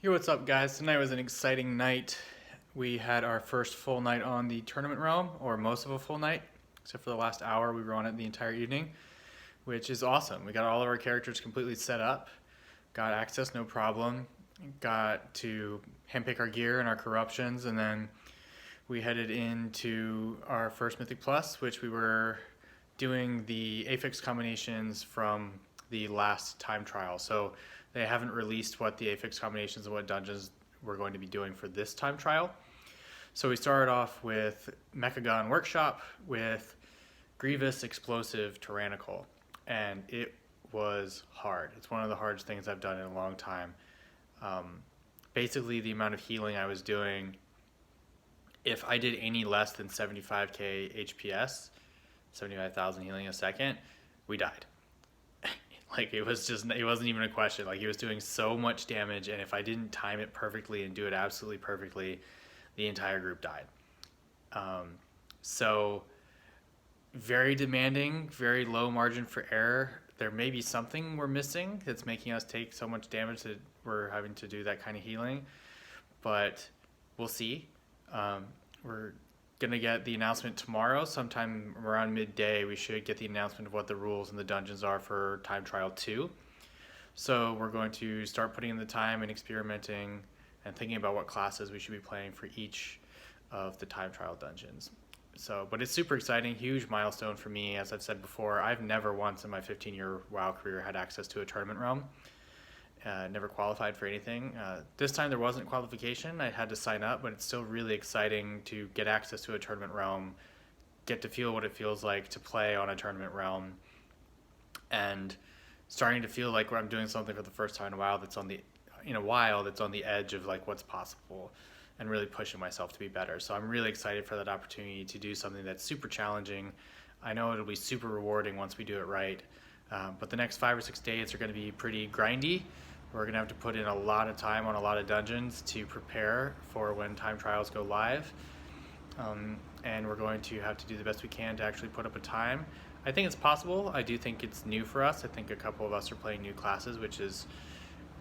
Yo, what's up guys? Tonight was an exciting night. We had our first full night on the tournament realm, or most of a full night, except for the last hour. We were on it the entire evening, which is awesome. We got all of our characters completely set up, got access no problem, got to handpick our gear and our corruptions, and then we headed into our first Mythic Plus, which we were doing the affix combinations from the last time trial. So they haven't released what the affix combinations and what dungeons we're going to be doing for this time trial. So we started off with Mechagon Workshop with Grievous, Explosive, Tyrannical, and it was hard. It's one of the hardest things I've done in a long time. Basically, the amount of healing I was doing, if I did any less than 75k HPS, 75,000 healing a second, we died. Like, it wasn't even a question. Like, he was doing so much damage, and if I didn't time it perfectly and do it absolutely perfectly, the entire group died. So very demanding, very low margin for error. There may be something we're missing that's making us take so much damage that we're having to do that kind of healing, but we'll see. We're gonna get the announcement tomorrow, sometime around midday. We should get the announcement of what the rules and the dungeons are for time trial 2. So we're going to start putting in the time and experimenting and thinking about what classes we should be playing for each of the time trial dungeons. So, but it's super exciting, huge milestone for me. As I've said before, I've never once in my 15-year WoW career had access to a tournament realm. Never qualified for anything. This time there wasn't qualification. I had to sign up, but it's still really exciting to get access to a tournament realm, get to feel what it feels like to play on a tournament realm, and starting to feel like I'm doing something for the first time in a while that's on the edge of like what's possible, and really pushing myself to be better. So I'm really excited for that opportunity to do something that's super challenging. I know it'll be super rewarding once we do it right, but the next 5 or 6 days are going to be pretty grindy. We're going to have to put in a lot of time on a lot of dungeons to prepare for when time trials go live. And we're going to have to do the best we can to actually put up a time. I think it's possible. I do think it's new for us. I think a couple of us are playing new classes, which is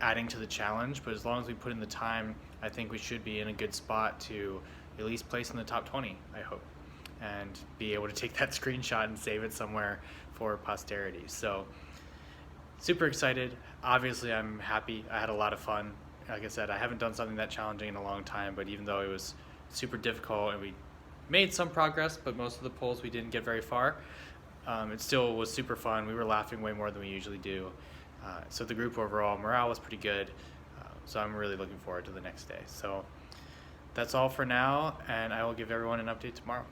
adding to the challenge. But as long as we put in the time, I think we should be in a good spot to at least place in the top 20, I hope, and be able to take that screenshot and save it somewhere for posterity. So super excited. Obviously, I'm happy. I had a lot of fun. Like I said, I haven't done something that challenging in a long time, but even though it was super difficult and we made some progress, but most of the polls we didn't get very far, it still was super fun. We were laughing way more than we usually do. So the group overall, morale was pretty good. So I'm really looking forward to the next day. So that's all for now, and I will give everyone an update tomorrow.